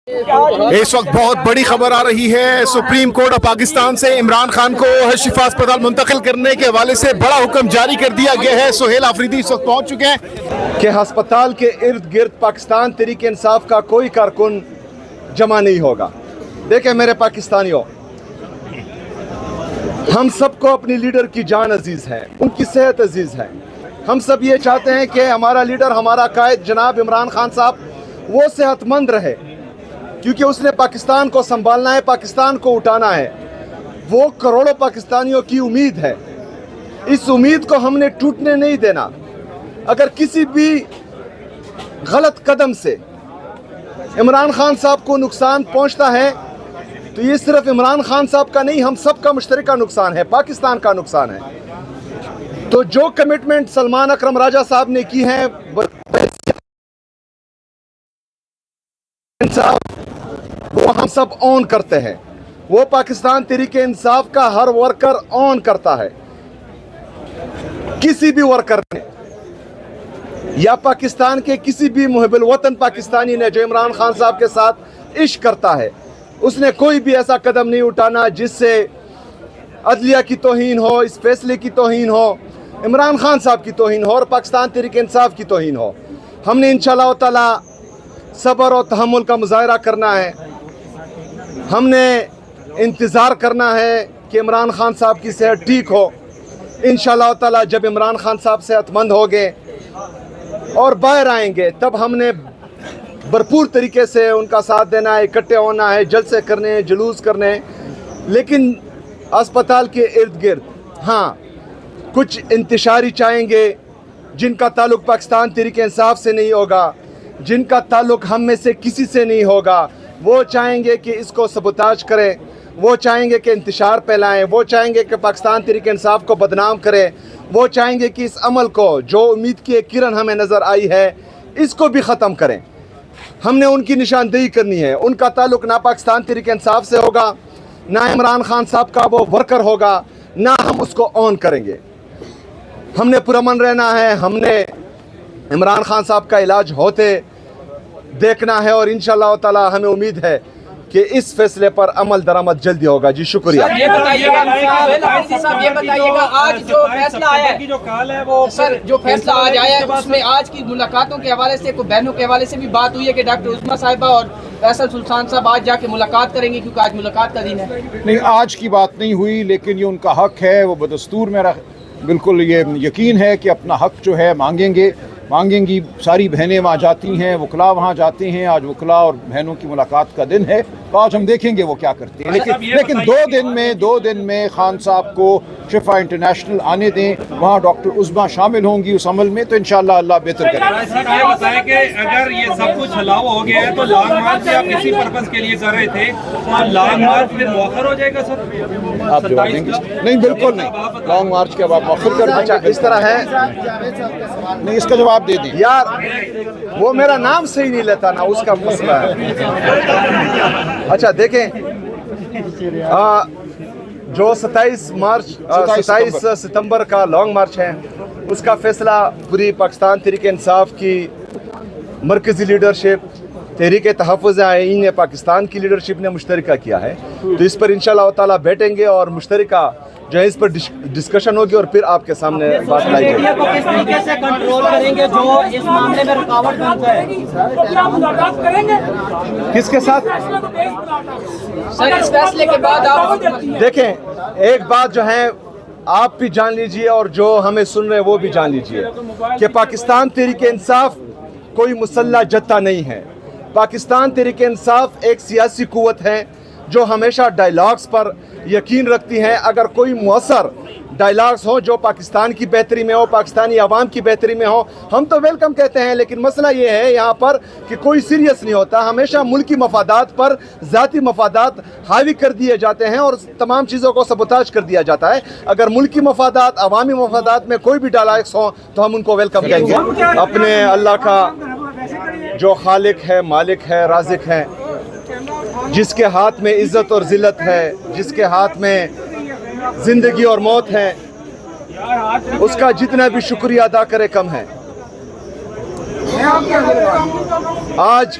اس وقت بہت بڑی خبر آ رہی ہے سپریم کورٹ آف پاکستان سے عمران خان کو شفا اسپتال منتقل کرنے کے حوالے سے بڑا حکم جاری کر دیا گیا ہے۔ سہیل آفریدی اس وقت پہنچ چکے ہیں کہ ہسپتال کے ارد گرد پاکستان تحریک انصاف کا کوئی کارکن جمع نہیں ہوگا۔ دیکھیں میرے پاکستانیوں، ہم سب کو اپنی لیڈر کی جان عزیز ہے، ان کی صحت عزیز ہے۔ ہم سب یہ چاہتے ہیں کہ ہمارا لیڈر، ہمارا قائد جناب عمران خان صاحب وہ صحت مند رہے، کیونکہ اس نے پاکستان کو سنبھالنا ہے، پاکستان کو اٹھانا ہے۔ وہ کروڑوں پاکستانیوں کی امید ہے، اس امید کو ہم نے ٹوٹنے نہیں دینا۔ اگر کسی بھی غلط قدم سے عمران خان صاحب کو نقصان پہنچتا ہے تو یہ صرف عمران خان صاحب کا نہیں، ہم سب کا مشترکہ نقصان ہے، پاکستان کا نقصان ہے۔ تو جو کمٹمنٹ سلمان اکرم راجہ صاحب نے کی ہے وہ ہم سب اون کرتے ہیں، وہ پاکستان تحریک انصاف کا ہر ورکر اون کرتا ہے۔ کسی بھی ورکر نے یا پاکستان کے کسی بھی محب الوطن پاکستانی نے جو عمران خان صاحب کے ساتھ عشق کرتا ہے، اس نے کوئی بھی ایسا قدم نہیں اٹھانا جس سے عدلیہ کی توہین ہو، اس فیصلے کی توہین ہو، عمران خان صاحب کی توہین ہو اور پاکستان تحریک انصاف کی توہین ہو۔ ہم نے انشاءاللہ تعالی صبر و تحمل کا مظاہرہ کرنا ہے، ہم نے انتظار کرنا ہے کہ عمران خان صاحب کی صحت ٹھیک ہو۔ انشاءاللہ تعالی جب عمران خان صاحب صحت مند ہو گئے اور باہر آئیں گے تب ہم نے بھرپور طریقے سے ان کا ساتھ دینا ہے، اکٹھے ہونا ہے، جلسے کرنے ہیں، جلوس کرنے ہیں۔ لیکن اسپتال کے ارد گرد ہاں کچھ انتشاری چاہیں گے جن کا تعلق پاکستان تحریک انصاف سے نہیں ہوگا، جن کا تعلق ہم میں سے کسی سے نہیں ہوگا، وہ چاہیں گے کہ اس کو سبوتاج کریں، وہ چاہیں گے کہ انتشار پھیلائیں، وہ چاہیں گے کہ پاکستان تحریک انصاف کو بدنام کریں، وہ چاہیں گے کہ اس عمل کو جو امید کی ایک کرن ہمیں نظر آئی ہے اس کو بھی ختم کریں۔ ہم نے ان کی نشاندہی کرنی ہے، ان کا تعلق نہ پاکستان تحریک انصاف سے ہوگا، نہ عمران خان صاحب کا وہ ورکر ہوگا، نہ ہم اس کو آن کریں گے۔ ہم نے پرامن رہنا ہے، ہم نے عمران خان صاحب کا علاج ہوتے دیکھنا ہے اور انشاءاللہ تعالی ہمیں امید ہے کہ اس فیصلے پر عمل درآمد جلدی ہوگا۔ جی شکریہ۔ یہ بتائیے گا آج جو فیصلہ آیا ہے، سر جو فیصلہ آج آیا ہے اس میں آج کی ملاقاتوں کے حوالے سے کوئی بہنوں کے حوالے سے بھی بات ہوئی ہے کہ ڈاکٹر عظمیٰ صاحبہ اور فیصل سلطان صاحب آج جا کے ملاقات کریں گے کیونکہ آج ملاقات کا دن ہے؟ نہیں، آج کی بات نہیں ہوئی، لیکن یہ ان کا حق ہے، وہ بدستور میرا بالکل یہ یقین ہے کہ اپنا حق جو ہے مانگیں گی۔ ساری بہنیں وہاں جاتی ہیں، وکلاء وہاں جاتے ہیں، آج وکلاء اور بہنوں کی ملاقات کا دن ہے، تو آج ہم دیکھیں گے وہ کیا کرتے ہیں۔ لیکن دو دن میں خان صاحب کو شفا انٹرنیشنل آنے دیں، وہاں ڈاکٹر عظمیٰ شامل ہوں گی اس عمل میں، تو انشاءاللہ اللہ بہتر کرے گا۔ سر یہ بتائیں کہ اگر یہ سب کچھ ہلاؤ ہو گیا ہے تو لانگ مارچ آپ کسی پرپس کے لیے کر رہے تھے، تو لانگ مارچ پھر مؤخر ہو جائے گا سر؟ آپ جواب دیں گے؟ نہیں بالکل نہیں، لانگ مارچ کے اب آپ مؤخر کر اچھا اس طرح ہے، نہیں، اس کا جواب دے دیں۔ یار وہ میرا نام صحیح نہیں لیتا نا، اس کا مسئلہ ہے۔ اچھا دیکھیں، جو 27 ستمبر کا لانگ مارچ ہے اس کا فیصلہ پوری پاکستان تحریک انصاف کی مرکزی لیڈرشپ، تحریک تحفظ آئین پاکستان کی لیڈرشپ نے مشترکہ کیا ہے، تو اس پر انشاءاللہ تعالی بیٹھیں گے اور مشترکہ جو ہے اس پر ڈسکشن ہوگی اور پھر آپ کے سامنے بات لائی جائے گی۔ کو کس طریقے سے کنٹرول کریں گے جو اس معاملے میں رکاوٹ بنتا ہے؟ کس کے ساتھ؟ سر اس فیصلے کے بعد آپ دیکھیں ایک بات جو ہے آپ بھی جان لیجئے اور جو ہمیں سن رہے ہیں وہ بھی جان لیجئے کہ پاکستان تحریک انصاف کوئی مسلح جتھا نہیں ہے۔ پاکستان تحریک انصاف ایک سیاسی قوت ہے جو ہمیشہ ڈائیلاگز پر یقین رکھتی ہیں۔ اگر کوئی مؤثر ڈائیلاگز ہوں جو پاکستان کی بہتری میں ہو، پاکستانی عوام کی بہتری میں ہو، ہم تو ویلکم کہتے ہیں، لیکن مسئلہ یہ ہے یہاں پر کہ کوئی سیریس نہیں ہوتا، ہمیشہ ملکی مفادات پر ذاتی مفادات حاوی کر دیے جاتے ہیں اور تمام چیزوں کو سبوتاج کر دیا جاتا ہے۔ اگر ملکی مفادات، عوامی مفادات میں کوئی بھی ڈائیلاگز ہوں تو ہم ان کو ویلکم کہیں گے۔ اپنے اللہ کا جو خالق ہے، مالک ہے، رازق ہے، جس کے ہاتھ میں عزت اور ذلت ہے، جس کے ہاتھ میں زندگی اور موت ہے، اس کا جتنا بھی شکریہ ادا کرے کم ہے۔ آج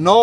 9